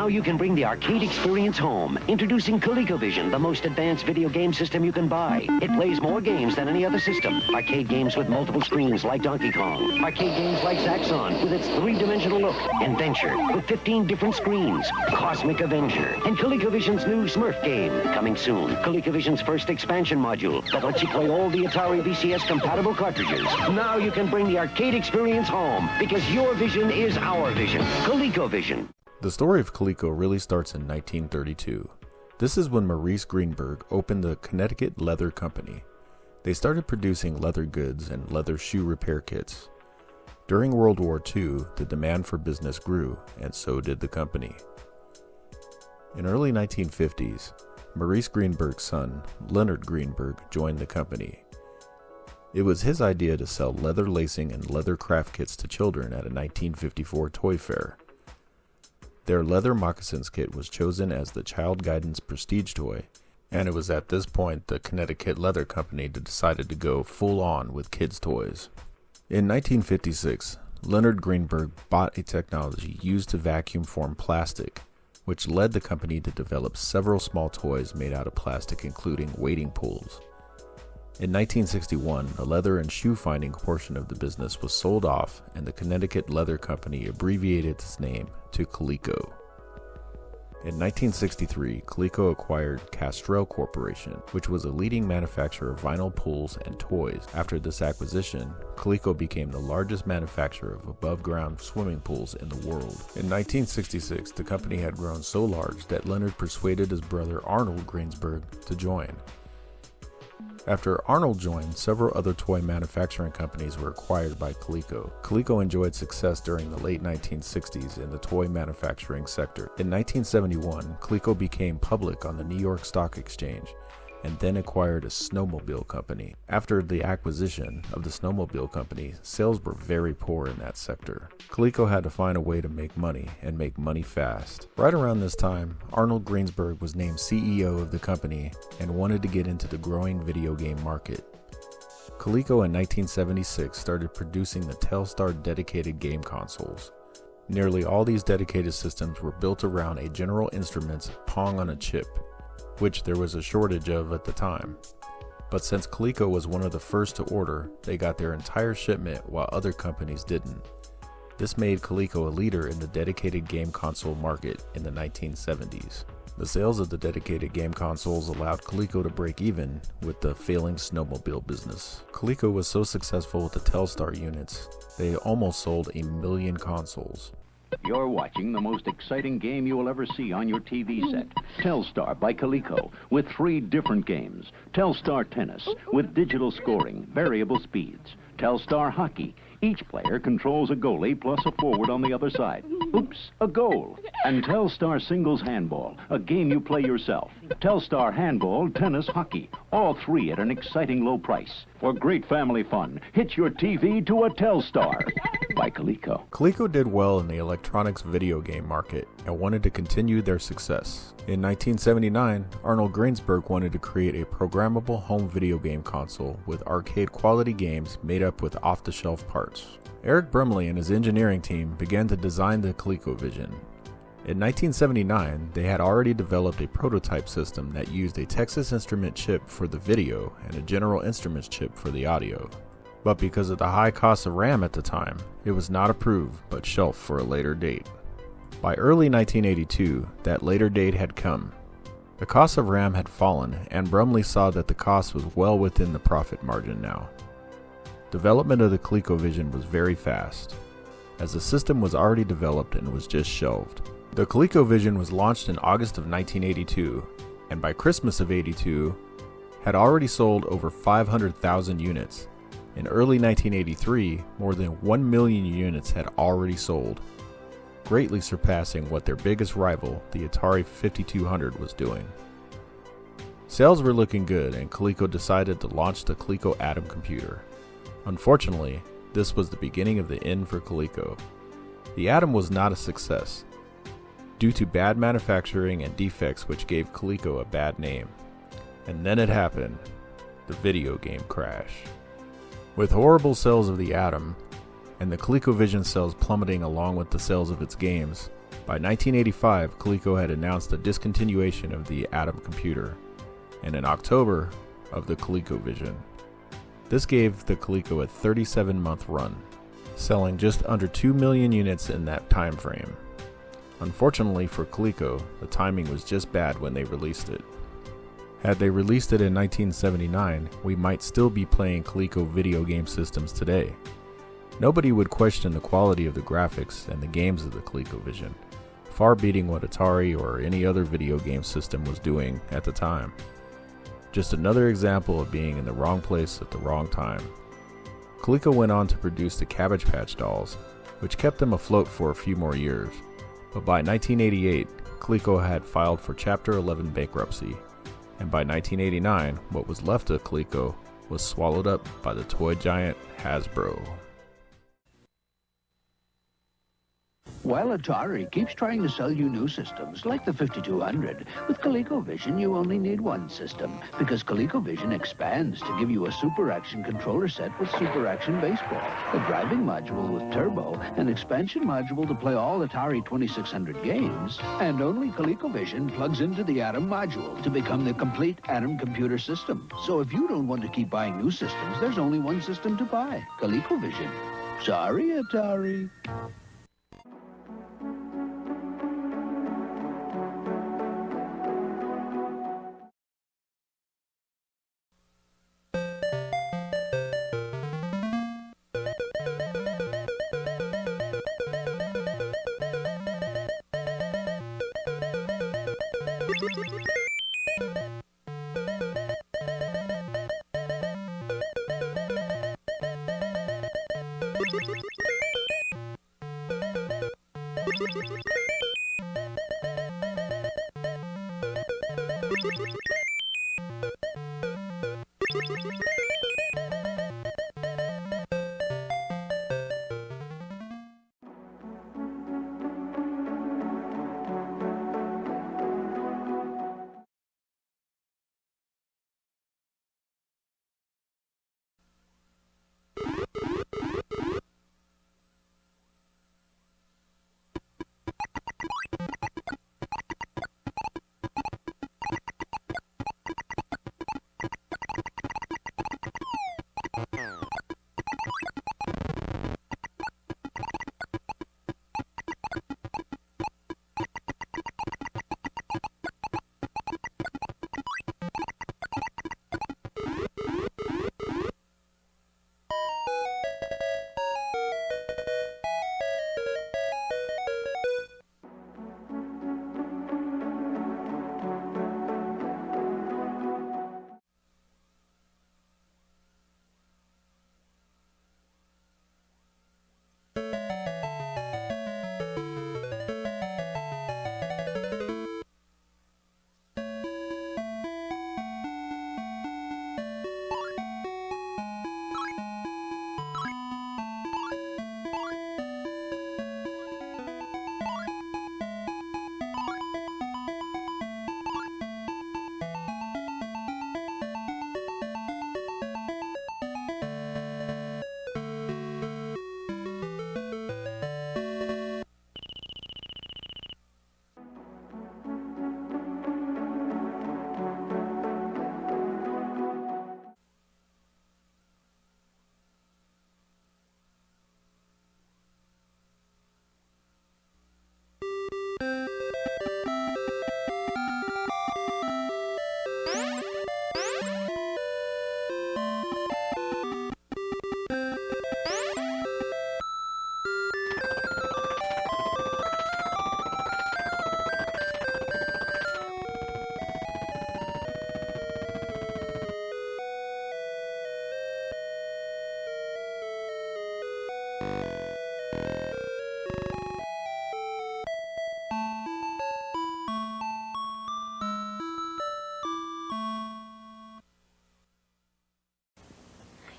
you can bring the arcade experience home. Introducing Colecovision, the most advanced video game system you can buy. It plays more games than any other system. Arcade games with multiple screens like Donkey Kong. Arcade games like Zaxxon with its three-dimensional look. Adventure with 15 different screens. Cosmic Avenger. And Colecovision's new Smurf game. Coming soon. Colecovision's first expansion module that lets you play all the Atari VCS compatible cartridges. Now you can bring the arcade experience home because your vision is our vision. Colecovision. The story of Coleco really starts in 1932. This is when Maurice Greenberg opened the Connecticut Leather Company. They started producing leather goods and leather shoe repair kits. During World War II, the demand for business grew, and so did the company. In early 1950s, Maurice Greenberg's son, Leonard Greenberg, joined the company. It was his idea to sell leather lacing and leather craft kits to children at a 1954 toy fair. Their leather moccasins kit was chosen as the Child Guidance Prestige toy, and it was at this point the Connecticut Leather Company decided to go full on with kids' toys. In 1956, Leonard Greenberg bought a technology used to vacuum form plastic, which led the company to develop several small toys made out of plastic, including wading pools. In 1961, the leather and shoe finding portion of the business was sold off, and the Connecticut Leather Company abbreviated its name to Coleco. In 1963, Coleco acquired Castrell Corporation, which was a leading manufacturer of vinyl pools and toys. After this acquisition, Coleco became the largest manufacturer of above-ground swimming pools in the world. In 1966, the company had grown so large that Leonard persuaded his brother Arnold Greenberg to join. After Arnold joined, several other toy manufacturing companies were acquired by Coleco. Coleco enjoyed success during the late 1960s in the toy manufacturing sector. In 1971, Coleco became public on the New York Stock Exchange and then acquired a snowmobile company. After the acquisition of the snowmobile company, sales were very poor in that sector. Coleco had to find a way to make money and make money fast. Right around this time, Arnold Greenberg was named CEO of the company and wanted to get into the growing video game market. Coleco in 1976 started producing the Telstar dedicated game consoles. Nearly all these dedicated systems were built around a General Instruments Pong on a chip, which there was a shortage of at the time. But since Coleco was one of the first to order, they got their entire shipment while other companies didn't. This made Coleco a leader in the dedicated game console market in the 1970s. The sales of the dedicated game consoles allowed Coleco to break even with the failing snowmobile business. Coleco was so successful with the Telstar units, they almost sold 1 million consoles. You're watching the most exciting game you will ever see on your TV set. Telstar by Coleco, with 3 different games. Telstar Tennis, with digital scoring, variable speeds. Telstar Hockey. Each player controls a goalie plus a forward on the other side. Oops, a goal. And Telstar Singles Handball, a game you play yourself. Telstar Handball, Tennis, Hockey. All 3 at an exciting low price. For great family fun, hitch your TV to a Telstar by Coleco. Coleco did well in the electronics video game market and wanted to continue their success. In 1979, Arnold Greenberg wanted to create a programmable home video game console with arcade quality games made up with off-the-shelf parts. Eric Brumley and his engineering team began to design the Colecovision. In 1979, they had already developed a prototype system that used a Texas Instrument chip for the video and a General Instruments chip for the audio. But because of the high cost of RAM at the time, it was not approved but shelved for a later date. By early 1982, that later date had come. The cost of RAM had fallen, and Brumley saw that the cost was well within the profit margin now. Development of the Colecovision was very fast, as the system was already developed and was just shelved. The Colecovision was launched in August of 1982, and by Christmas of '82, had already sold over 500,000 units. In early 1983, more than 1 million units had already sold, greatly surpassing what their biggest rival, the Atari 5200, was doing. Sales were looking good, and Coleco decided to launch the Coleco Atom computer. Unfortunately, this was the beginning of the end for Coleco. The Atom was not a success, due to bad manufacturing and defects which gave Coleco a bad name. And then it happened, the video game crash. With horrible sales of the Atom, and the Colecovision sales plummeting along with the sales of its games, By 1985, Coleco had announced a discontinuation of the Atom computer, and in October of the Colecovision. This gave the Coleco a 37-month run, selling just under 2 million units in that time frame. Unfortunately for Coleco, the timing was just bad when they released it. Had they released it in 1979, we might still be playing Coleco video game systems today. Nobody would question the quality of the graphics and the games of the Colecovision, far beating what Atari or any other video game system was doing at the time. Just another example of being in the wrong place at the wrong time. Coleco went on to produce the Cabbage Patch Dolls, which kept them afloat for a few more years, but by 1988, Coleco had filed for Chapter 11 bankruptcy, and by 1989, what was left of Coleco was swallowed up by the toy giant Hasbro. While Atari keeps trying to sell you new systems, like the 5200, with Colecovision you only need one system, because Colecovision expands to give you a Super Action controller set with Super Action Baseball, a driving module with turbo, an expansion module to play all Atari 2600 games, and only Colecovision plugs into the Atom module to become the complete Atom computer system. So if you don't want to keep buying new systems, there's only one system to buy, Colecovision. Sorry, Atari.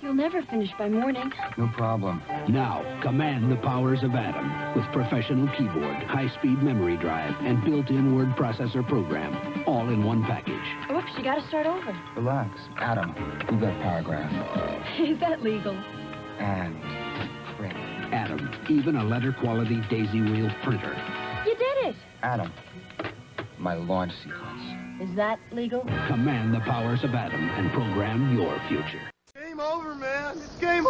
You'll never finish by morning. No problem. Now, command the powers of Atom with professional keyboard, high-speed memory drive, and built-in word processor program, all in one package. Oops, you gotta start over. Relax. Adam, do that paragraph. Is that legal? And print. Atom, even a letter-quality daisy wheel printer. You did Adam, my launch sequence. Is that legal? Command the powers of Adam and program your future. Game over, man. It's game